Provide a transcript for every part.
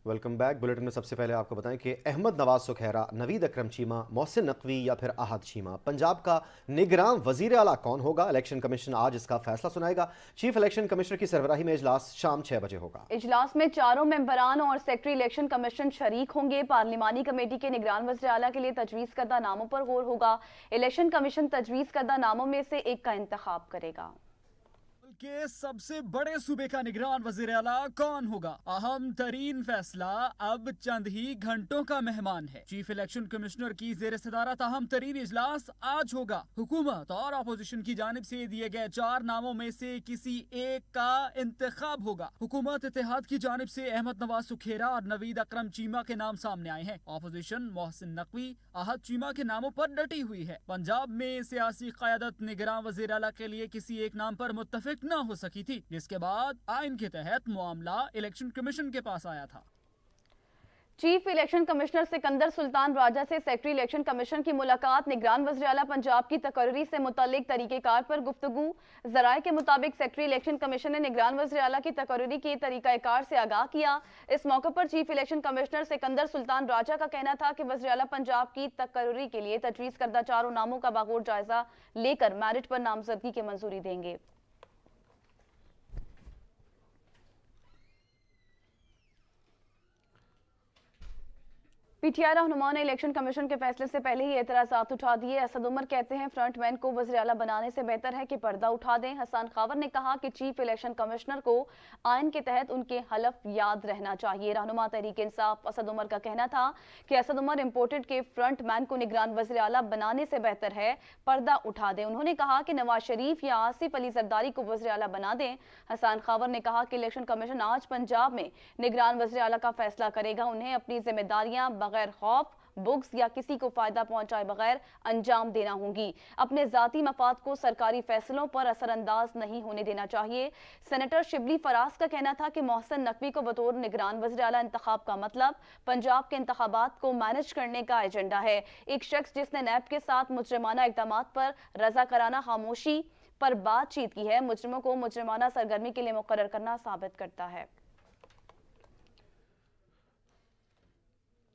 Welcome back. Bulletin में सबसे पहले आपको बताएं कि अहमद नवाज सुखैरा, नवीद अकरम चीमा, मोहसिन नकवी या फिर अहद चीमा पंजाब का निगरान वजीर आला कौन होगा? इलेक्शन कमीशन आज इसका फैसला सुनाएगा। चीफ इलेक्शन कमिश्नर की सरबराही में इजलास शाम 6 बजे होगा। इजलास में चारों मेंबरान और सेक्रेटरी इलेक्शन कमीशन शरीक होंगे। पार्लिमानी कमेटी के निगरान वज़ीर आला के लिए तजवीज़ करदा नामों पर गौर होगा। इलेक्शन कमीशन तजवीज़ करदा नामों में से एक का इंतखाब करेगा। के सबसे बड़े सूबे का निगरान वज़ीर आला कौन होगा? अहम तरीन फैसला अब चंद ही घंटों का मेहमान है। चीफ इलेक्शन कमिश्नर की ज़ेर सदारत अहम तरीन इजलास आज होगा। हुकूमत और अपोजिशन की जानिब से दिए गए 4 नामों में से किसी एक का इंतखाब होगा। हुकूमत इत्तेहाद की जानिब से अहमद नवाज सुखेरा और नवीद अकरम चीमा के नाम सामने आए हैं। अपोजिशन मोहसिन नकवी, अहद चीमा के नामों पर डटी हुई है। पंजाब में सियासी क़यादत निगरान वज़ीर आला के लिए किसी एक नाम पर मुत्तफिक न हो सकी थी, जिसके बाद आइन के तहत मामला इलेक्शन कमीशन के पास आया था। Chief election commissioner Sikandar Sultan राजा से सेक्रेटरी इलेक्शन कमीशन की मुलाकात। निगरान वज़ीर आला पंजाब की तकर्री से मुतल्लिक तरीक़ेकार पर गुफ्तगू। ज़राए के मुताबिक सेक्रेटरी इलेक्शन कमीशन ने निगरान वज़ीर आला की तकर्री के तरीक़ाकार से आगाह किया। इस मौके पर chief election commissioner Sikandar Sultan राजा का कहना था कि वज़ीर आला पंजाब की तकर्री के लिए तजवीज़ करदा चारों नामों का बागौर जायजा लेकर मैरिट पर नामजदगी की मंजूरी देंगे। पीटीआई रहनुमा ने इलेक्शन कमीशन के फैसले से पहले ही एतराज़ात उठा दिए। असद उमर कहते हैं फ्रंटमैन को वज़ीर आला बनाने से बेहतर है कि पर्दा उठा दें। हसन खावर ने कहा कि चीफ इलेक्शन कमिश्नर को आइन के तहत उनके हलफ याद रहना चाहिए। रहनुमा तहरीक इंसाफ असद उमर का कहना था कि असद उमर इम्पोर्टेड के फ्रंटमैन को निगरान वज़ीर आला बनाने से बेहतर है पर्दा उठा दें। उन्होंने कहा कि नवाज शरीफ या आसिफ अली जरदारी को वज़ीर आला बना दें। हसन खावर ने कहा कि इलेक्शन कमीशन आज पंजाब में निगरान वज़ीर आला का फैसला करेगा। उन्हें अपनी जिम्मेदारियां बगैर खौफ, बुग्स या किसी को फायदा पहुंचाए बगैर अंजाम देना होंगी। अपने जाती मफाद को सरकारी फैसलों पर असरअंदाज नहीं होने देना चाहिए। सेनेटर शिबली फराज का कहना था कि मोहसिन नकवी को बतौर निगरान वज़ीर आला इंतखाब का मतलब पंजाब के इंतखाबात को मैनेज करने का एजेंडा है। एक शख्स जिसने नैब के साथ मुजरिमाना इक़दामात पर रज़ाकाराना खामोशी पर बातचीत की है, मुजरिमों को मुजरिमाना सरगर्मी के लिए मुकर्रर करना साबित करता है।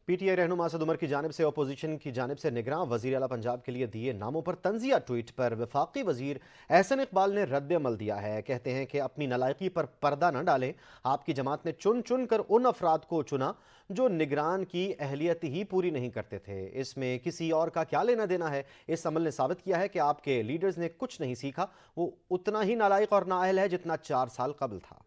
पीटीआई रहनुमा असद उमर की जानिब से अपोजिशन की जानिब से निगरान वज़ीर आला पंजाब के लिए दिए नामों पर तंजिया ट्वीट पर वफाकी वज़ीर एहसन इकबाल ने रद्द अमल दिया है। कहते हैं कि अपनी नालायकी पर पर्दा न डालें। आपकी जमात ने चुन चुन कर उन अफराद को चुना जो निगरान की अहलियत ही पूरी नहीं करते थे। इसमें किसी और का क्या लेना देना है? इस अमल ने साबित किया है कि आपके लीडर्स ने कुछ नहीं सीखा। वो उतना ही नालायक और नाअहल है जितना 4 साल कबल था।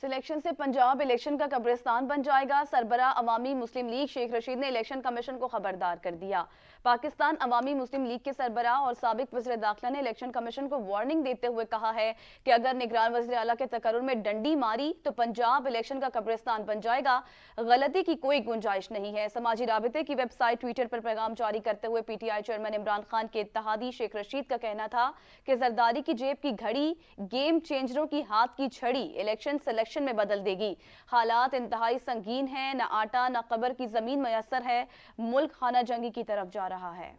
सिलेक्शन से पंजाब इलेक्शन का कब्रिस्तान बन जाएगा। सरबरा अवामी मुस्लिम लीग शेख रशीद ने इलेक्शन कमीशन को खबरदार कर दिया। पाकिस्तान अवामी मुस्लिम लीग के सरबरा और साबिक वज़ीर दाखिला ने इलेक्शन कमीशन को वार्निंग देते हुए कहा है कि अगर निगरान वज़ीर आला के तकर्रुर में डंडी मारी तो पंजाब इलेक्शन का कब्रिस्तान बन जाएगा। गलती की कोई गुंजाइश नहीं है। समाजी राबिते की वेबसाइट ट्विटर पर पैगाम जारी करते हुए पीटीआई चेयरमैन इमरान खान के इत्तेहादी शेख रशीद का कहना था कि जरदारी की जेब की घड़ी गेम चेंजरों की हाथ की छड़ी इलेक्शन सिलेक्शन में बदल देगी। हालात इंतहाई संगीन हैं। न आटा न कब्र की जमीन मयसर है। मुल्क खाना जंगी की तरफ जा रहा है।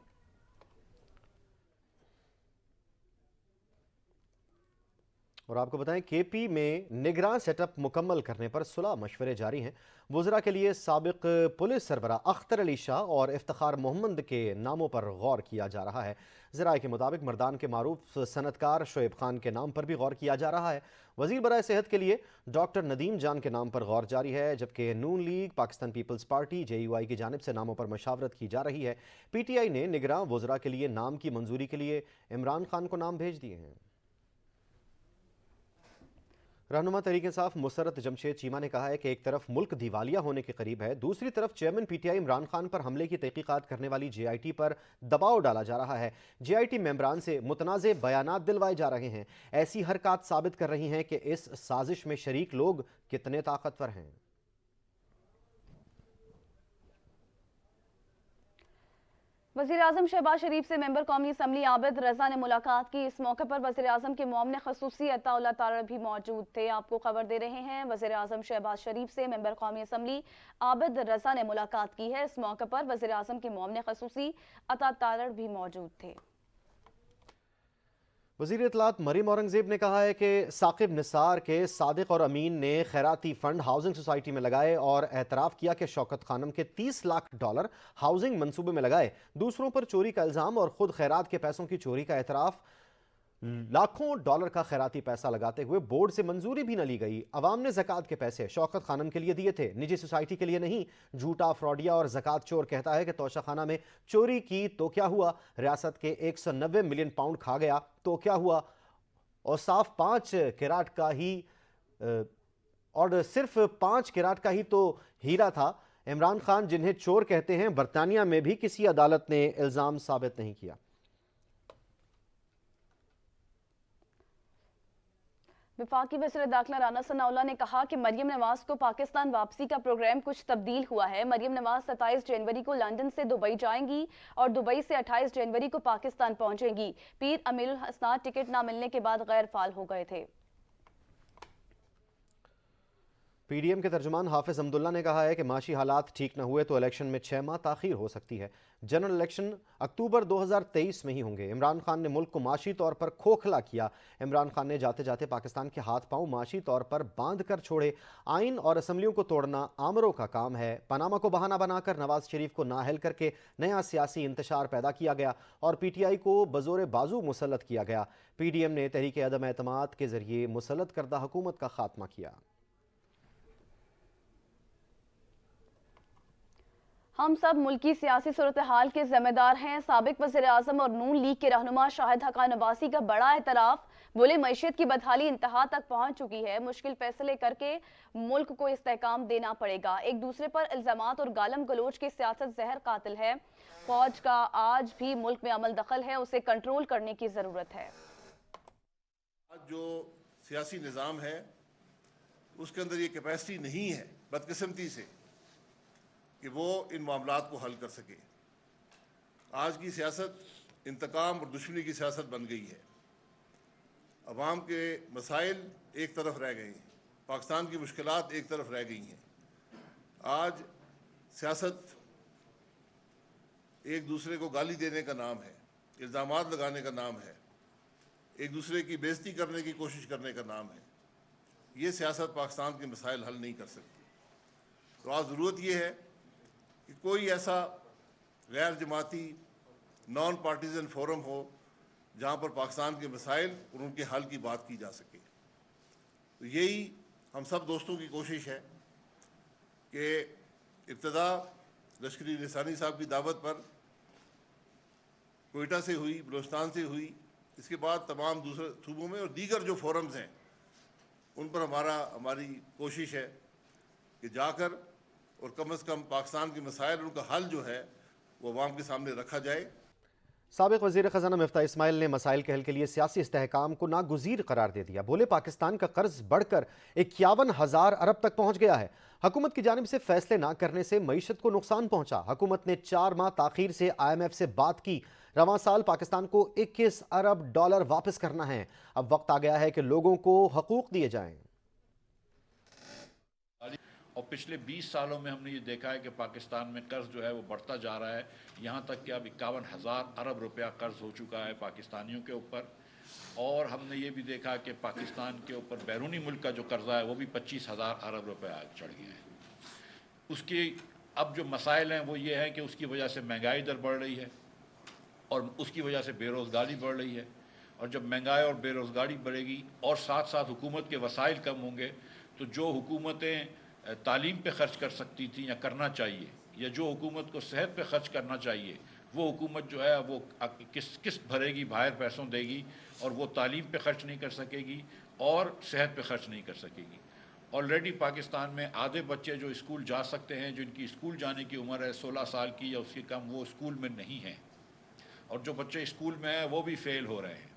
और आपको बताएं केपी में निगरान सेटअप मुकम्मल करने पर सुलह मशवरे जारी हैं। वज़रा के लिए साबिक पुलिस सरबरा अख्तर अली शाह और इफ्तिखार मोहम्मद के नामों पर गौर किया जा रहा है। ज़राए के मुताबिक मर्दान के मारूफ सनतकार शोएब खान के नाम पर भी गौर किया जा रहा है। वज़ीर बराए सेहत के लिए डॉक्टर नदीम जान के नाम पर गौर जारी है, जबकि Noon League, Pakistan Peoples Party, JUI की जानिब से नामों पर मशावरत की जा रही है। PTI ने निगरान वज़रा के लिए नाम की मंजूरी के लिए इमरान खान को नाम भेज दिए हैं। रहनुमा तहरीक इंसाफ मुसरत जमशेद चीमा ने कहा है कि एक तरफ मुल्क दिवालिया होने के करीब है, दूसरी तरफ चेयरमैन PTI इमरान खान पर हमले की तहकीकात करने वाली JIT पर दबाव डाला जा रहा है। JIT मेंबरान से मुतनाज़े बयानात दिलवाए जा रहे हैं। ऐसी हरकत साबित कर रही हैं कि इस साजिश में शरीक लोग कितने ताकतवर हैं। वज़ीर आज़म शहबाज शरीफ से मेंबर कौमी असम्बली आबिद रजा ने मुलाकात की। इस मौके पर वज़ीर आज़म के मोमन ख़ुसूसी अताउल्लाह तारड़ भी मौजूद थे। आपको खबर दे रहे हैं, वज़ीर आज़म शहबाज शरीफ से मेंबर कौमी असम्बली आबिद रजा ने मुलाकात की है। इस मौके पर वज़ीर आज़म के मोमन ख़ुसूसी अता तारड़ भी मौजूद थे। वज़ीर इत्तलात मरीम औरंगज़ेब ने कहा है कि साकिब निसार के सादिक और अमीन ने खैराती फंड हाउसिंग सोसाइटी में लगाए और एतराफ़ किया कि शौकत खानम के 30 लाख डॉलर हाउसिंग मंसूबे में लगाए। दूसरों पर चोरी का इल्ज़ाम और खुद खैरात के पैसों की चोरी का एतराफ़। लाखों डॉलर का खैराती पैसा लगाते हुए बोर्ड से मंजूरी भी न ली गई। अवाम ने ज़कात के पैसे शौकत खानम के लिए दिए थे, निजी सोसाइटी के लिए नहीं। झूठा फ्रॉडिया और ज़कात चोर कहता है कि तोशा खाना में चोरी की तो क्या हुआ, रियासत के 190 मिलियन पाउंड खा गया तो क्या हुआ, और साफ 5 कैराट का ही और सिर्फ 5 कैराट का ही तो हीरा था। इमरान खान जिन्हें चोर कहते हैं, बरतानिया में भी किसी अदालत ने इल्ज़ाम साबित नहीं किया। वफाकी वज़ीर दाखिला राना सनाउल्लाह ने कहा कि मरियम नवाज को पाकिस्तान वापसी का प्रोग्राम कुछ तब्दील हुआ है। मरियम नवाज 27 जनवरी को लंदन से दुबई जाएंगी और दुबई से 28 जनवरी को पाकिस्तान पहुंचेंगी। पीर अमीरुल हसनात टिकट ना मिलने के बाद गैर फाल हो गए थे। पीडीएम के तर्जुमान हाफिज अब्दुल्ला ने कहा है कि माशी हालात ठीक न हुए तो इलेक्शन में 6 माह ताखीर हो सकती है। जनरल इलेक्शन अक्टूबर 2023 में ही होंगे। इमरान खान ने मुल्क को माशी तौर पर खोखला किया। इमरान खान ने जाते जाते पाकिस्तान के हाथ पांव माशी तौर पर बांध कर छोड़े। आइन और असम्बलियों को तोड़ना आमरों का काम है। पनामा को बहाना बनाकर नवाज शरीफ को नाअहल करके नया सियासी इंतशार पैदा किया गया और पीटीआई को बजोर बाजू मुसल्लत किया गया। पीडीएम ने तहरीक अदम एतमाद के जरिए मुसल्लत करदा हुकूमत का खात्मा किया। हम सब मुल्की सियासी सूरत हाल के जिम्मेदार हैं। साबिक वज़ीर आज़म और नून लीग के रहनुमा शाहिद हक़ान अब्बासी का बड़ा एतराफ़। बोले मईशत की बदहाली इंतहा तक पहुंच चुकी है, मुश्किल फैसले करके मुल्क को इस्तेहकाम देना पड़ेगा। एक दूसरे पर इल्ज़ामात और गालम गलोच की सियासत जहर कातिल है। फौज का आज भी मुल्क में अमल दखल है, उसे कंट्रोल करने की ज़रूरत है। आज जो सियासी निज़ाम है उसके अंदर ये कैपेसिटी नहीं है बदकिस्मती से कि वो इन मामलात को हल कर सके। आज की सियासत इंतकाम और दुश्मनी की सियासत बन गई है। अवाम के मसाइल एक तरफ रह गए हैं, पाकिस्तान की मुश्किलात एक तरफ रह गई हैं। आज सियासत एक दूसरे को गाली देने का नाम है, इल्ज़ामात लगाने का नाम है, एक दूसरे की बेइज्जती करने की कोशिश करने का नाम है। ये सियासत पाकिस्तान के मसाइल हल नहीं कर सकती। तो आज ज़रूरत ये है कि कोई ऐसा गैर जमाती नॉन पार्टीजन फोरम हो जहाँ पर पाकिस्तान के मसाइल और उनके हल की बात की जा सके। तो यही हम सब दोस्तों की कोशिश है कि इब्तदा लश्करी निसानी साहब की दावत पर कोयटा से हुई, बलोचिस्तान से हुई, इसके बाद तमाम दूसरे सूबों में और दीगर जो फोरम्स हैं उन पर हमारी कोशिश है कि जाकर और कम से कम पाकिस्तान के मसाइल उनका हल जो है वो अवाम के सामने रखा जाए। साबिक वज़ीर ख़ज़ाना मिफ्ताह इस्माइल ने मसाइल के हल के लिए सियासी इस्तेहकाम को नागुज़ीर करार दे दिया। बोले पाकिस्तान का कर्ज बढ़कर 51,000 अरब तक पहुंच गया है। हुकूमत की जानिब से फैसले ना करने से मईशत को नुकसान पहुंचा। हुकूमत ने 4 माह ताखीर से IMF से बात की। रवां साल पाकिस्तान को 21 अरब डॉलर वापस करना है। अब वक्त आ गया है कि लोगों को हकूक दिए जाएं। और पिछले 20 सालों में हमने ये देखा है कि पाकिस्तान में कर्ज जो है वो बढ़ता जा रहा है। यहाँ तक कि अब 51,000 अरब रुपया कर्ज हो चुका है पाकिस्तानियों के ऊपर। और हमने ये भी देखा कि पाकिस्तान के ऊपर बैरूनी मुल्क का जो कर्जा है वो भी 25,000 अरब रुपया चढ़ गया है। उसके अब जो मसाइल हैं वो ये हैं कि उसकी वजह से महंगाई दर बढ़ रही है और उसकी वजह से बेरोज़गारी बढ़ रही है। और जब महंगाई और बेरोज़गारी बढ़ेगी और साथ साथ हुकूमत के वसाइल कम होंगे तो जो हुकूमतें तालीम पे ख़र्च कर सकती थी या करना चाहिए, या जो हुकूमत को सेहत पे ख़र्च करना चाहिए, वो हुकूमत जो है वो किस्त भरेगी, बाहर पैसों देगी और वो तालीम पे ख़र्च नहीं कर सकेगी और सेहत पे ख़र्च नहीं कर सकेगी। ऑलरेडी पाकिस्तान में आधे बच्चे जो स्कूल जा सकते हैं, जिनकी स्कूल जाने की उम्र है 16 साल की या उससे कम, वो स्कूल में नहीं हैं। और जो बच्चे स्कूल में हैं वो भी फ़ेल हो रहे हैं।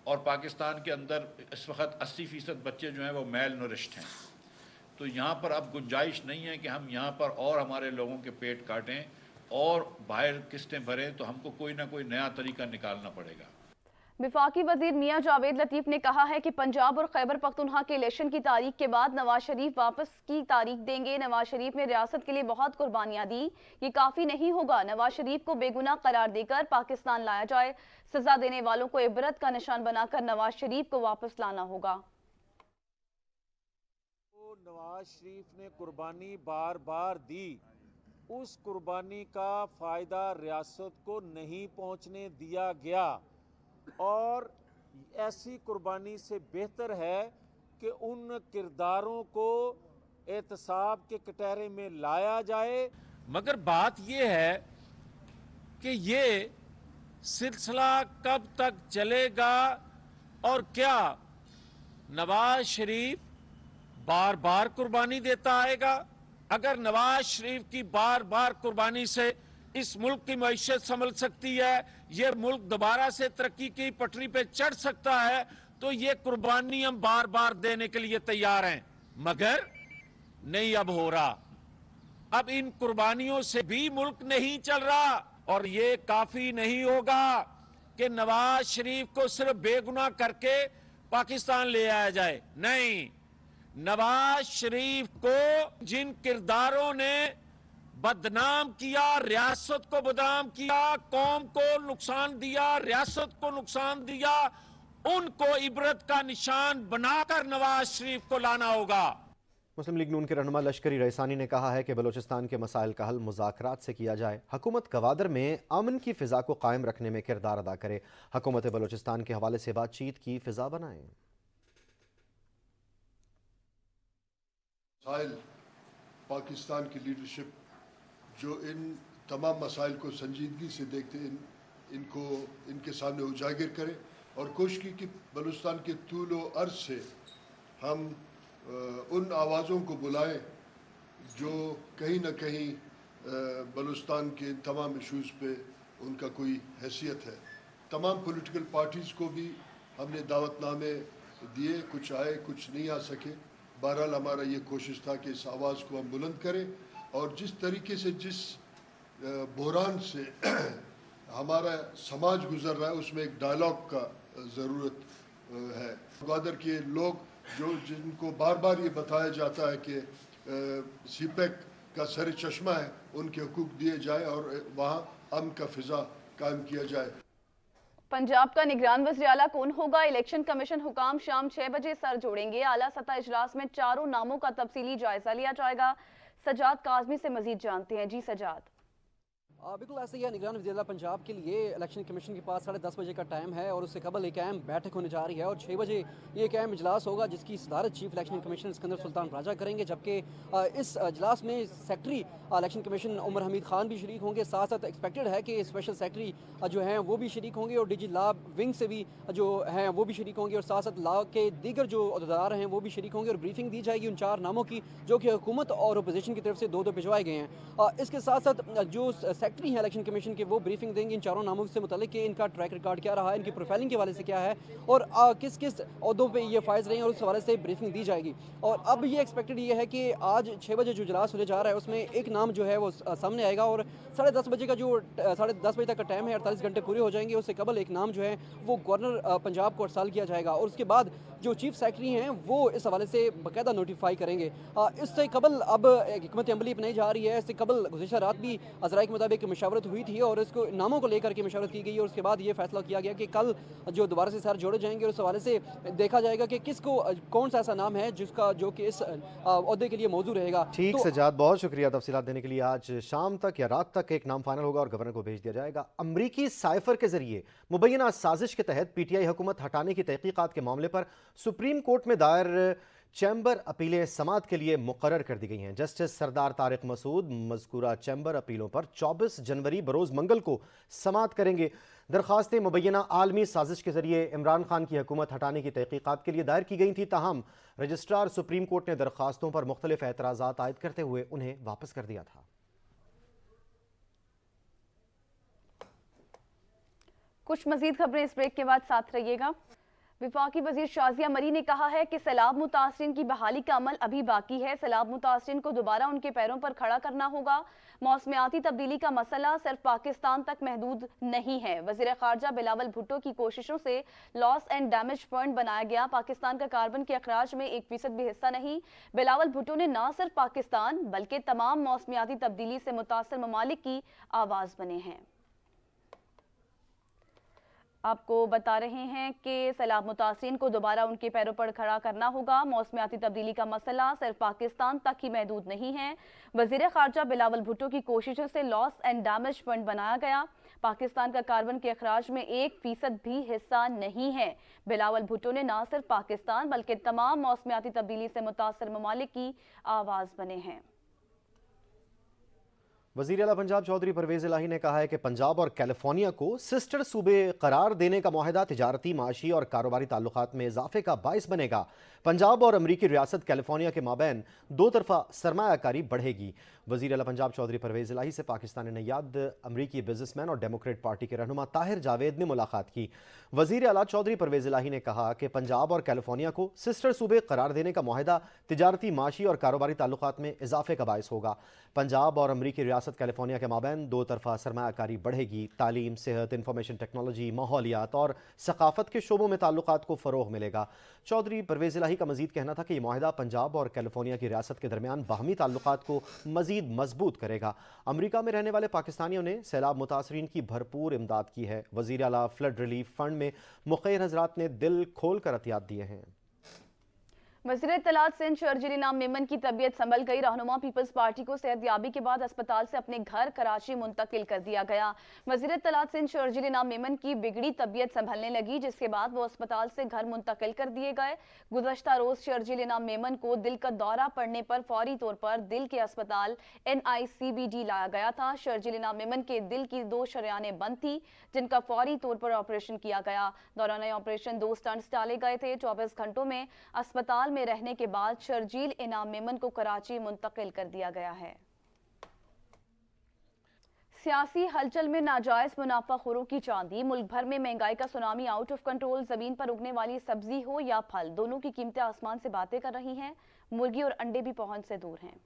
और पाकिस्तान के अंदर इस वक्त 80% बच्चे जो हैं वो मेल नरिश्ड हैं। तो यहाँ पर अब गुंजाइश नहीं है कि हम यहाँ पर और हमारे लोगों के पेट काटें और बाहर किस्तें भरें, तो हमको कोई ना कोई नया तरीका निकालना पड़ेगा। वफाकी वजीर मियां जावेद लतीफ ने कहा है कि पंजाब और खैबर पख्तूनख्वा के इलेक्शन की तारीख के बाद नवाज शरीफ वापस की तारीख देंगे। नवाज शरीफ ने रियासत के लिए बहुत कुर्बानियां दी, ये काफी नहीं होगा। नवाज शरीफ को बेगुनाह करार देकर पाकिस्तान लाया जाए, सजा देने वालों को इबरत का निशान बनाकर नवाज शरीफ को वापस लाना होगा। नवाज शरीफ ने कुर्बानी बार बार दी, उस कुर्बानी का फायदा रियासत को नहीं पहुंचने दिया गया, और ऐसी कुर्बानी से बेहतर है कि उन किरदारों को एहतसाब के कटहरे में लाया जाए। मगर बात यह है कि ये सिलसिला कब तक चलेगा और क्या नवाज शरीफ बार बार कुर्बानी देता आएगा? अगर नवाज शरीफ की बार बार कुर्बानी से इस मुल्क की मईशत संभल सकती है, ये मुल्क दोबारा से तरक्की की पटरी पे चढ़ सकता है, तो ये कुर्बानी हम बार बार देने के लिए तैयार हैं। मगर नहीं अब हो रहा, अब इन कुर्बानियों से भी मुल्क नहीं चल रहा, और ये काफी नहीं होगा कि नवाज शरीफ को सिर्फ बेगुनाह करके पाकिस्तान ले आया जाए। नहीं, नवाज शरीफ को जिन किरदारों ने बदनाम किया, रियासत को बदनाम किया, कौम को नुकसान दिया, रियासत को नुकसान दिया, उनको इबरत का निशान बनाकर नवाज शरीफ को लाना होगा। मुस्लिम लीग नून के रहनुमा लश्करी रईसानी ने कहा है कि बलूचिस्तान के मसाइल का हल मुज़ाकरात से किया जाए। हुकूमत गवादर में अमन की फ़िज़ा को कायम रखने में किरदार अदा करे। हुकूमत बलूचिस्तान के हवाले से बातचीत की फ़िज़ा बनाए। पाकिस्तान की लीडरशिप जो इन तमाम मसाइल को संजीदगी से देखते इनको इनके सामने उजागर करे, और कोशिश की कि बलूचिस्तान के तूल व अर्ज़ से हम उन आवाज़ों को बुलाएं जो कहीं ना कहीं बलूचिस्तान के तमाम इशूज़ पे उनका कोई हैसियत है। तमाम पॉलिटिकल पार्टीज़ को भी हमने दावतनामे दिए, कुछ आए कुछ नहीं आ सके। बहरहाल हमारा ये कोशिश था कि इस आवाज़ को हम बुलंद करें, और जिस तरीके से जिस बहरान से हमारा समाज गुजर रहा है उसमें एक डायलॉग का ज़रूरत है। ग्वादर के लोग जिनको बार बार ये बताया जाता है कि सीपैक का सर चश्मा है, उनके हुकूक दिए जाए और वहाँ अमन का फ़िज़ा कायम किया जाए। पंजाब का निगरान वज़ीर आला कौन होगा? इलेक्शन कमीशन हुकाम शाम 6 बजे सर जोड़ेंगे। आला सतह इजलास में चारों नामों का तफसीली जायजा लिया जाएगा। सजाद काज़मी से मजीद जानते हैं। जी सजाद। बिल्कुल ऐसे ही है। निगरान वज़ीर आला पंजाब के लिए इलेक्शन कमीशन के पास 10:30 बजे का टाइम है, और उससे कबल एक अहम बैठक होने जा रही है, और 6 बजे ये एक अहम इजलास होगा जिसकी सदारत chief election commissioner Sikandar Sultan Raja करेंगे। जबकि इस इजलास में secretary election commission Umar Hamid Khan भी शरीक होंगे। साथ साथ एक्सपेक्टेड है कि स्पेशल सेक्रेटरी जो हैं वो भी शरीक होंगे, और डीजी लॉ विंग से भी जो हैं वो भी शरीक होंगे, और साथ साथ लॉ के दीगर जो अहदेदार हैं वो भी शरीक होंगे, और ब्रीफिंग दी जाएगी उन 4 नामों की जो कि हुकूमत और अपोजिशन की तरफ से 2-2 भिजवाए गए हैं। इसके साथ साथ जो सेक्रेटरी हैं इलेक्शन कमीशन के वो ब्रीफिंग देंगे इन चारों नामों से मुतालिक कि इनका ट्रैक रिकॉर्ड क्या रहा है, इनकी प्रोफाइलिंग के हवाले से क्या है, और किस किस ओहदों पे ये फाइज रहे हैं, और उस हवाले से ब्रीफिंग दी जाएगी। और अब ये एक्सपेक्टेड ये है कि आज 6 बजे जो इजलास होने जा रहा है उसमें एक नाम जो है वो सामने आएगा, और 10:30 बजे का जो 10:30 बजे तक का टाइम है, 48 घंटे पूरे हो जाएंगे। उससे कबल एक नाम जो है वो गवर्नर पंजाब को अरसाल किया जाएगा, और उसके बाद जो चीफ सेक्रेटरी हैं वो इस हवाले से बाकायदा नोटिफाई करेंगे। इससे कबल अब हिकमत अमली अपनाई जा रही है। इससे कबल गुज़िश्ता रात भी अज़राई के मुताबिक मशावरत हुई थी, और इसको नामों को लेकर के मशावरत की गई, और उसके बाद ये फैसला किया गया कि कल जो दोबारा से सर जोड़े जाएंगे, और उस हवाले से देखा जाएगा कि किसको कौन सा ऐसा नाम है जिसका जो कि इस ओहदे के लिए मौजूद रहेगा। ठीक सजाद, बहुत शुक्रिया तफसीलात देने के लिए। आज शाम तक या रात तक एक नाम फाइनल होगा और गवर्नर को भेज दिया जाएगा। अमरीकी साइफर के जरिए मुबैना साजिश के तहत पीटीआई हुकूमत हटाने की तहकीकात के मामले पर सुप्रीम कोर्ट में दायर चैम्बर अपीलें समात के लिए मुकर्रर कर दी गई हैं। जस्टिस सरदार तारिक मसूद मज़कूरा चैम्बर अपीलों पर 24 जनवरी बरोज़ मंगल को समात करेंगे। दरख्वास्तें मुबैना आलमी साजिश के जरिए इमरान खान की हुकूमत हटाने की तहकीकात के लिए दायर की गई थी, ताहम रजिस्ट्रार सुप्रीम कोर्ट ने दरख्वास्तों पर मुख्तलिफ एतराज़ात आयद करते हुए उन्हें वापस कर दिया था। कुछ मजीद खबरें इस ब्रेक के बाद साथ रहिएगा। वफाकी वजीर शाजिया मरी ने कहा है कि सैलाब मुतासरीन की बहाली का अमल अभी बाकी है। सैलाब मुतासरीन को दोबारा उनके पैरों पर खड़ा करना होगा। मौसमियाती तब्दीली का मसला सिर्फ पाकिस्तान तक महदूद नहीं है। वजीर खारजा बिलावल भुट्टो की कोशिशों से लॉस एंड डैमेज पॉइंट बनाया गया। पाकिस्तान का कार्बन के अखराज में 1% भी हिस्सा नहीं। बिलावल भुट्टो ने न सिर्फ पाकिस्तान बल्कि तमाम मौसमियाती तब्दीली से मुतासर ममालिक की आवाज़ बने हैं। आपको बता रहे हैं कि सैलाब मुतासरीन को दोबारा उनके पैरों पर खड़ा करना होगा। मौसमियाती तब्दीली का मसला सिर्फ पाकिस्तान तक ही महदूद नहीं है। वजीर खारजा बिलावल भुट्टो की कोशिशों से लॉस एंड डैमेज पॉइंट बनाया गया। पाकिस्तान का कार्बन के अखराज में 1% भी हिस्सा नहीं है। बिलावल भुट्टो ने न सिर्फ पाकिस्तान बल्कि तमाम मौसमियाती तब्दीली से मुतासर ममालिक की आवाज़ बने हैं। वज़ीर आला पंजाब चौधरी परवेज़ इलाही ने कहा है कि पंजाब और कैलिफोर्निया को सिस्टर सूबे करार देने का मुआहदा तिजारती, माशी और कारोबारी ताल्लुकात में इजाफे का बाइस बनेगा। पंजाब और अमरीकी रियासत कैलिफोर्निया के माबैन दो तरफा सरमायाकारी बढ़ेगी। वज़ीर आला पंजाब चौधरी परवेज़ इलाही से पाकिस्तानी नैयाद, अमरीकी बिजनेसमैन और डेमोक्रेट पार्टी के रहनुमा ताहिर जावेद ने मुलाकात की। वज़ीर आला चौधरी परवेज़ इलाही ने कहा कि पंजाब और कैलिफोर्निया को सिस्टर सूबे करार देने का मुआहदा तिजारती, माशी और कारोबारी ताल्लुकात में इजाफे का बाइस होगा। पंजाब और अमरीकी रियासत कैलिफोर्निया के माबैन दो तरफा सरमायाकारी बढ़ेगी। तालीम, सेहत, इंफॉर्मेशन टेक्नोलॉजी, माहौलियात और सकाफत के शोबों में ताल्लुकात को फ़रोग़ मिलेगा। चौधरी परवेज़ इलाही का मज़ीद कहना था कि यह मुआहदा पंजाब और कैलिफोर्निया की रियासत के दरमियान बाहमी ताल्लुकात को मज़ीद मजबूत करेगा। अमरीका में रहने वाले पाकिस्तानियों ने सैलाब मुतासरीन की भरपूर इमदाद की है। वज़ीर आला फ्लड रिलीफ फंड में मुख़ैर हज़रात ने दिल खोल कर अतियात दिए हैं। वज़ीर इत्तलात सिंध शर्जील इनाम मेमन की तबीयत संभल गई। रहनुमा पीपल्स पार्टी को सेहतयाबी के बाद अस्पताल से अपने घर कराची मुंतकिल कर दिया गया। वज़ीर इत्तलात सिंध शर्जील इनाम मेमन की बिगड़ी तबीयत संभलने लगी, जिसके बाद वो अस्पताल से घर मुंतकिल कर दिए गए। गुज़श्ता रोज शर्जील इनाम मेमन को दिल का दौरा पड़ने पर फौरी तौर पर दिल के अस्पताल NICBD लाया गया था। शर्जील इनाम मेमन के दिल की 2 शरियानें बंद थी, जिनका फौरी तौर पर ऑपरेशन किया गया। दौरान ऑपरेशन 2 स्टंट्स डाले गए थे। 24 घंटों में अस्पताल में रहने के बाद शर्जील इनाम मेमन को कराची मुंतकिल कर दिया गया है। सियासी हलचल में नाजायज मुनाफाखोरों की चांदी। मुल्क भर में महंगाई का सुनामी आउट ऑफ कंट्रोल। जमीन पर उगने वाली सब्जी हो या फल, दोनों की कीमतें आसमान से बातें कर रही हैं। मुर्गी और अंडे भी पहुंच से दूर हैं।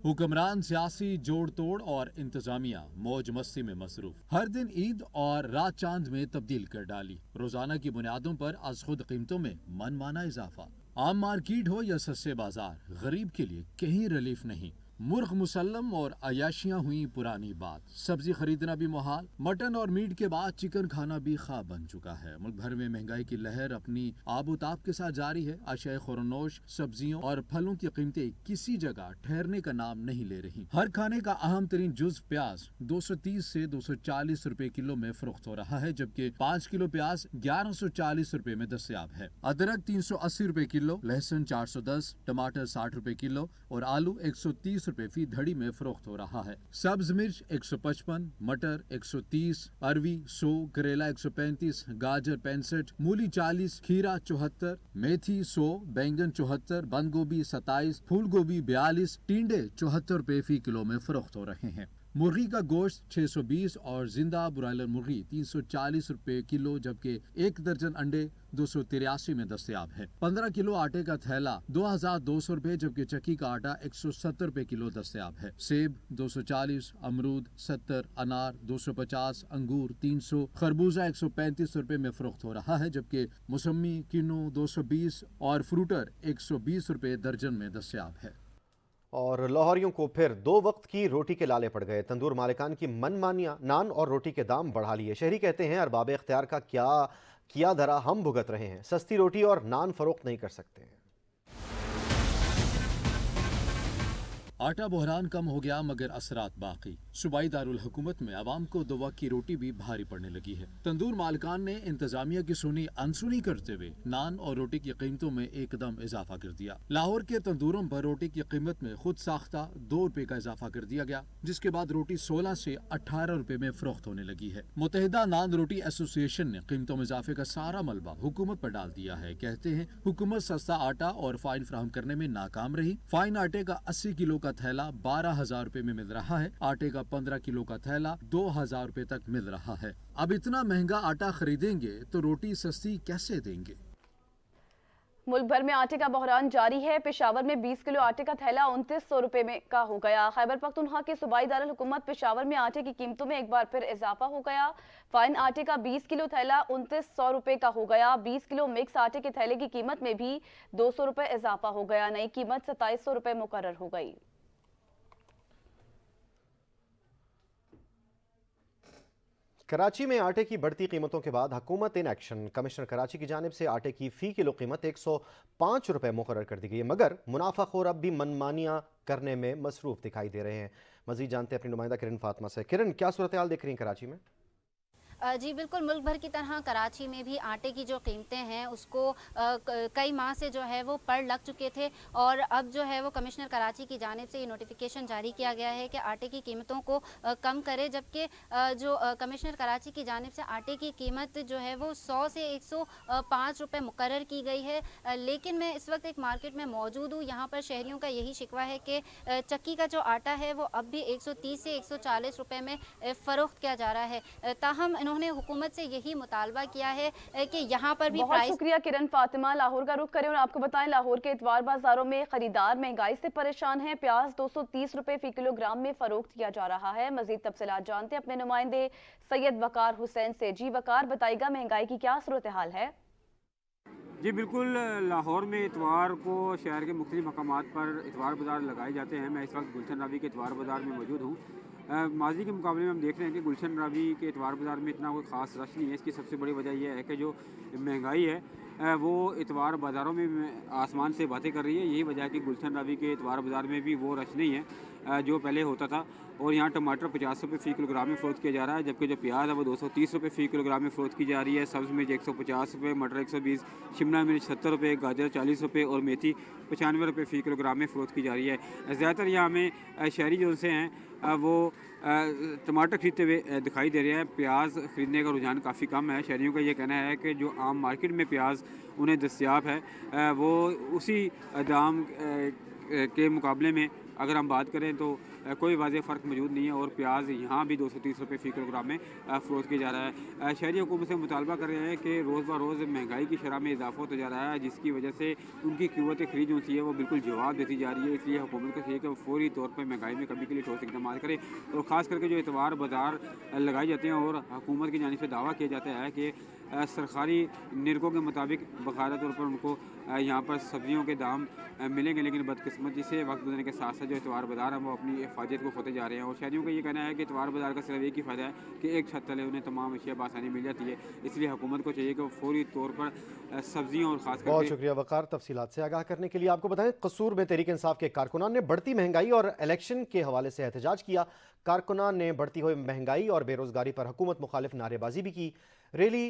हुक्मरान सियासी जोड़ तोड़ और इंतजामिया मौज मस्ती में मसरूफ। हर दिन ईद और रात चांद में तब्दील कर डाली। रोजाना की बुनियादों पर अज खुद कीमतों में मनमाना इजाफा। आम मार्केट हो या सस्ते बाजार, गरीब के लिए कहीं रिलीफ नहीं। मुर्ग मुसल्लम और अयाशियां हुई पुरानी बात। सब्जी खरीदना भी मुहाल। मटन और मीट के बाद चिकन खाना भी ख्वाब बन चुका है। मुल्क भर में महंगाई की लहर अपनी आबोताब के साथ जारी है। अशिया खुरनोश, सब्जियों और फलों की कीमतें किसी जगह ठहरने का नाम नहीं ले रही। हर खाने का अहम तरीन जुज प्याज 230 से 240 रुपए किलो में फरोख्त हो रहा है, जबकि 5 किलो प्याज 1140 रुपए में दस्तयाब है। अदरक 380 रुपए किलो, लहसुन 410, टमाटर 60 रुपए किलो और आलू 130 रुपए फी धड़ी में फरोख्त हो रहा है। सब्ज मिर्च 155, मटर 130, अरवी 100, करेला 135, गाजर 65, मूली 40, खीरा 74, मेथी 100, बैंगन 74, बंद गोभी 27, फूल गोभी 42, टिंडे 74 रुपए फी किलो में फरोख्त हो रहे हैं। मुर्गी का गोश्त 620 और जिंदा ब्रायलर मुर्गी 340 रुपए किलो, जबकि 1 दर्जन अंडे 283 में दस्तयाब है। 15 किलो आटे का थैला 2200 रुपए, जबकि चक्की का आटा 170 रुपए किलो दस्तयाब है। सेब 240, अमरूद 70, अनार 250, अंगूर 300, खरबूजा 135 रुपए में फरोख्त हो रहा है, जबकि मौसमी, किन्नू 220 और फ्रूटर 120 रुपए दर्जन में दस्तयाब है। और लाहौरियों को फिर 2 वक्त की रोटी के लाले पड़ गए। तंदूर मालिकान की मनमानियां नान और रोटी के दाम बढ़ा लिए। शहरी कहते हैं अरबाब इख्तियार का क्या किया धरा हम भुगत रहे हैं। सस्ती रोटी और नान फरोख्त नहीं कर सकते। आटा बहरान कम हो गया मगर असरात बाकी। सूबाई दारुल हुकूमत में आवाम को 2 वक्त की रोटी भी भारी पड़ने लगी है। तंदूर मालिकान ने इंतजामिया की सुनी अनसुनी करते हुए नान और रोटी की कीमतों में एकदम इजाफा कर दिया। लाहौर के तंदूरों पर रोटी की कीमत में खुद साख्ता 2 रुपए का इजाफा कर दिया गया, जिसके बाद रोटी 16 से 18 रुपए में फरोख्त होने लगी है। मुत्तहिदा नान रोटी एसोसिएशन ने कीमतों में इजाफे का सारा मलबा हुकूमत पर डाल दिया है। कहते हैं हुकूमत सस्ता आटा और फाइन फराहम करने में नाकाम रही। फाइन आटे का 80 किलो का थैला 12,000 रुपए में मिल रहा है। आटे का 15 किलो का थैला 2000 रुपए तक मिल रहा है। अब इतना महंगा आटा खरीदेंगे तो रोटी सस्ती कैसे देंगे? मुल्क भर में आटे का बहरान जारी है। पेशावर में 20 किलो आटे का थैला 2900 रुपए में का हो गया। खैबर पख्तूनख्वा के सूबाई दारुल हुकूमत पेशावर में आटे की कीमतों में एक बार फिर इजाफा हो गया। फाइन आटे का 20 किलो थैला 2900 रुपए का हो गया। 20 किलो मिक्स आटे के थैले की कीमत में भी 200 रुपए इजाफा हो गया। नई कीमत 2700 रुपए मुकर्रर हो गई। कराची में आटे की बढ़ती कीमतों के बाद हुकूमत इन एक्शन। कमिश्नर कराची की जानिब से आटे की फ़ी किलो कीमत 105 रुपए मुकर्रर कर दी गई है, मगर मुनाफाखोर अब भी मनमानियाँ करने में मसरूफ़ दिखाई दे रहे हैं। मज़ीद जानते हैं अपनी नुमाइंदा किरण फातिमा से। किरण, क्या सूरत हाल देख रही हैं कराची में? जी बिल्कुल, मुल्क भर की तरह कराची में भी आटे की जो कीमतें हैं उसको कई माह से जो है वो पड़ लग चुके थे और अब जो है वो कमिश्नर कराची की जानिब से ये नोटिफिकेशन जारी किया गया है कि आटे की कीमतों को कम करे। जबकि जो कमिश्नर कराची की जानिब से आटे की कीमत जो है वो 100 से 105 रुपये मुकर्रर की गई है। लेकिन मैं इस वक्त एक मार्केट में मौजूद हूँ। यहाँ पर शहरियों का यही शिकवा है कि चक्की का जो आटा है वो अब भी 130 से 140 रुपये में फ़रोख्त किया जा रहा है। ताहम उन्होंने हुकूमत से यही मुतालबा किया है कि यहाँ पर भी बहुत शुक्रिया किरण फातिमा। लाहौर का रुख करें और आपको बताएं लाहौर के इतवार बाजारों में खरीदार महंगाई से परेशान हैं। प्याज 230 रुपए फी किलोग्राम में फरोख्त किया जा रहा है। मजीद तफसीलात जानते हैं अपने नुमाइंदे सैयद वकार हुसैन से। जी वकार, बताइएगा महंगाई की क्या सूरत हाल है? जी बिल्कुल, लाहौर में इतवार को शहर के मुख्तलिफ मकामात पर इतवार बाज़ार लगाए जाते हैं। मैं इस वक्त गुलशन रावी के इतवार बाज़ार में मौजूद हूँ। माजी के मुकाबले में हम देख रहे हैं कि गुलशन रावी के इतवार बाज़ार में इतना कोई ख़ास रश नहीं है। इसकी सबसे बड़ी वजह यह है कि जो महंगाई है वो इतवार बाज़ारों में आसमान से बातें कर रही है। यही वजह है कि गुलशन रावी के इतवार बाज़ार में भी वो रश नहीं है जो पहले होता था। और यहाँ टमाटर 50 रुपये फ़ी किलोग्राम में फ़रोख्त किया जा रहा है, जबकि जो प्याज है वो 230 रुपये फ़ी किलोग्राम में फ़रोख्त की जा रही है। सब्ज़ मिर्च 150 रुपये, मटर 120, शिमला मिर्च 70 रुपये, गाजर 40 रुपये और मेथी 95 रुपये फ़ी किलोग्राम में फ़रोख्त की जा रही है। ज़्यादातर यहाँ में शहरी जो से हैं वो टमाटर खरीदते हुए दिखाई दे रहे हैं। प्याज ख़रीदने का रुझान काफ़ी कम है। शहरियों का ये कहना है कि जो आम मार्केट में प्याज उन्हें दस्तयाब है वो उसी दाम के मुकाबले में अगर हम बात करें तो कोई वाज़ेह फ़र्क मौजूद नहीं है। और प्याज यहाँ भी 230 रुपये फ़ी किलोग्राम में फ़रोख्त किया जा रहा है। शहरी हुकूमत से मुतालबा कर रहे हैं कि रोज़ ब रोज़ महंगाई की शरह में इजाफा होता जा रहा है, जिसकी वजह से उनकी क़ुव्वत ख़रीद जो सी है वो बिल्कुल जवाब देती जा रही है। इसलिए हुकूमत को चाहिए कि वो फौरी तौर पर महंगाई में कमी के लिए ठोस इक़दाम करे। और ख़ास करके जो इतवार बाज़ार लगाए जाते हैं और हुकूमत की जानिब से दावा किया जाता है कि सरकारी निरकों के मुताबिक बाकायदा तौर पर उनको यहाँ पर सब्ज़ियों के दाम मिलेंगे, लेकिन बदकिस्मती से वक्त गुजरने के साथ साथ जो इतवार बाज़ार है वो अपनी हिफाजत को खोते जा रहे हैं। और शहरियों का ये कहना है कि इतवार बाज़ार का सिर्फ एक ही फ़ायदा है कि एक छत तले उन्हें तमाम अशिया बआसानी मिल जाती है। इसलिए हुकूमत को चाहिए कि वो फौरी तौर पर सब्ज़ियों और ख़ास बहुत शुक्रिया वकार तफसीलात से आगाह करने के लिए। आपको बताएं कसूर में तहरीक इंसाफ के कारकुनान ने बढ़ती महंगाई और इलेक्शन के हवाले से एहतजाज किया। कारकुनान ने बढ़ती हुई महंगाई और बेरोज़गारी पर हुकूमत मुखालिफ नारेबाजी भी की। रैली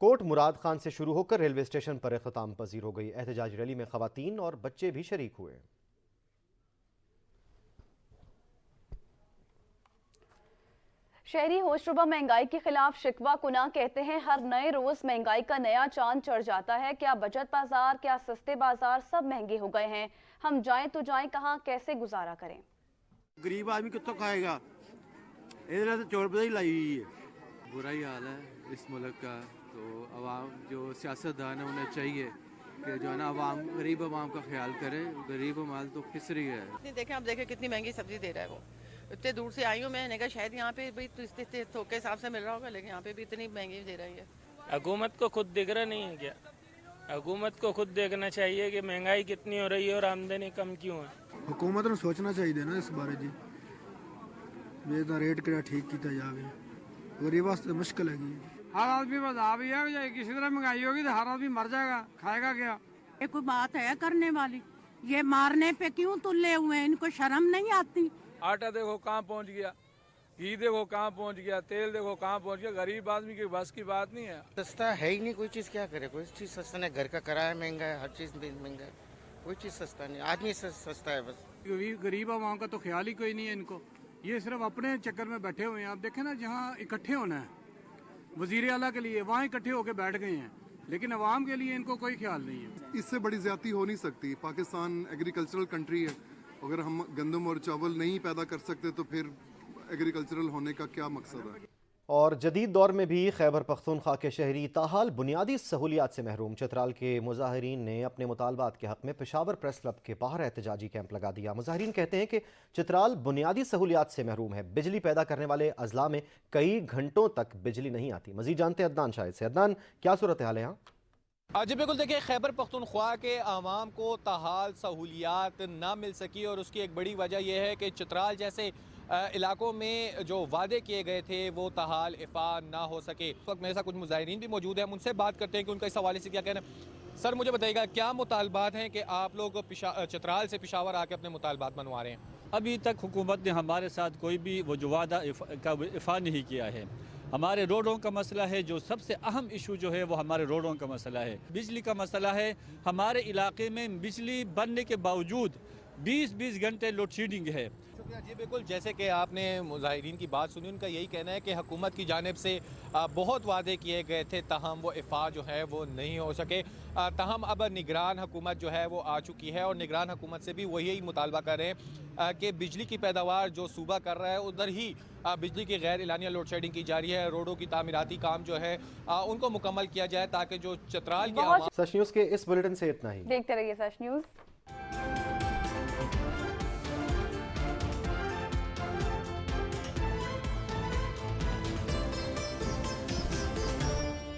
कोट मुराद खान से शुरू होकर रेलवे स्टेशन पर इख्तिताम पजीर हो गई। एहतजाज रैली में ख़वातीन और बच्चे भी शरीक हुए। शहरी होशरुबा महंगाई के खिलाफ शिकवा कुना कहते हैं हर नए रोज महंगाई का नया चांद चढ़ जाता है। क्या बचत बाजार, क्या सस्ते बाजार, सब महंगे हो गए हैं। हम जाएं तो जाएं कहाँ, कैसे गुजारा करें? गरीब आदमी कितों खाएगा? इधर तो चोर बजाई लाई हुई है। बुरा ही हाल है इस मुल्क का। तो अवाम जो सियासतदान है उन्हें चाहिए कि जो है ना अवाम गरीब अवाम का ख्याल करे। गरीब माल तो फिस रही है। देखें आप देखें कितनी महंगी सब्जी दे रहा है वो। इतने दूर से आई हूँ मैंने कहा शायद यहाँ पे भी इतने थोक के हिसाब से मिल रहा होगा, लेकिन यहाँ पे भी इतनी महंगी दे रही है। हुकूमत को खुद दिख रहा नहीं है क्या? हुकूमत को खुद देखना चाहिए कि महंगाई कितनी हो रही है और आमदनी कम क्यों है। हुकूमत ने सोचना चाहिए ना इस बारे जी, रेट कितना ठीक किया जाए। गरीब वास्ते मुश्किल है। हर आदमी बता भी है किसी तरह महंगाई होगी तो हर आदमी मर जाएगा, खाएगा क्या? ये कोई बात है करने वाली? ये मारने पे क्यों तुले हुए हैं? इनको शर्म नहीं आती? आटा देखो कहाँ पहुँच गया, घी देखो कहाँ पहुँच गया, तेल देखो कहाँ पहुँच गया। गरीब आदमी की बस की बात नहीं है। सस्ता है ही नहीं कोई चीज़, क्या करे? कोई चीज़ सस्ता नहीं। घर का किराया महंगा है, हर चीज़ महंगा है, कोई चीज़ सस्ता नहीं। आदमी सस्ता है बस। गरीब आवाम का तो ख्याल ही कोई नहीं है इनको। ये सिर्फ अपने चक्कर में बैठे हुए हैं। आप देखें ना, जहाँ इकट्ठे होना है वजीर आला के लिए वहाँ इकट्ठे होकर बैठ गए हैं, लेकिन अवाम के लिए इनको कोई ख्याल नहीं है। इससे बड़ी ज्यादती हो नहीं सकती। पाकिस्तान एग्रीकल्चरल कंट्री है। अगर हम गंदम और चावल नहीं पैदा कर सकते तो फिर एग्रीकल्चरल होने का क्या मकसद है। और जदीद दौर में भी खैबर पख्तूनख्वा के शहरी ताहाल बुनियादी सहूलियात से महरूम। चित्राल के मुजाहिरीन ने अपने मुतालबात के हक में पेशावर प्रेस क्लब के बाहर एहतजाजी कैंप लगा दिया। मुजाहिरीन कहते हैं कि चित्राल बुनियादी सहूलियात से महरूम है। बिजली पैदा करने वाले अजला में कई घंटों तक बिजली नहीं आती। मजीद जानते हैं अदनान शाहिद से। अदनान, क्या सूरत हाल है यहाँ? जी बिल्कुल, देखिए खैबर पख्तूनख्वा के आवाम को ताहाल सहूलियात ना मिल सकी और उसकी एक बड़ी वजह यह है कि चित्राल जैसे इलाकों में जो वादे किए गए थे वो ताहाल इफ़ा ना हो सके। इस वक्त मेरे साथ कुछ मुजाहिरीन भी मौजूद हैं, हम उनसे बात करते हैं कि उनका इस हवाले से क्या कहना है। सर मुझे बताइएगा, क्या मुतालबात हैं कि आप लोग चित्राल से पेशावर आके अपने मुतालबात मनवा रहे हैं? अभी तक हुकूमत ने हमारे साथ कोई भी वो जो वादा का इफ़ा नहीं किया है। हमारे रोडों का मसला है, जो सबसे अहम इशू जो है वो हमारे रोडों का मसला है। बिजली का मसला है, हमारे इलाके में बिजली बनने के बावजूद 20-20 घंटे लोड शेडिंग है। शुक्रिया जी। बिल्कुल, जैसे कि आपने मुजाहिरीन की बात सुनी, उनका यही कहना है कि हुकूमत की जानिब से बहुत वादे किए गए थे, ताहम वो इफ़ा जो है वो नहीं हो सके। ताहम अब निगरान हुकूमत जो है वो आ चुकी है और निगरान हुकूमत से भी वही मुतालबा कर रहे हैं कि बिजली की पैदावार जो सूबा कर रहा है उधर ही बिजली की गैर एलानिया लोड शेडिंग की जा रही है। रोडों की तामीराती काम जो है उनको मुकम्मल किया जाए ताकि जो चित्राल के सच न्यूज़ के इस बुलेटिन से इतना ही। देखते रहिए सच न्यूज़।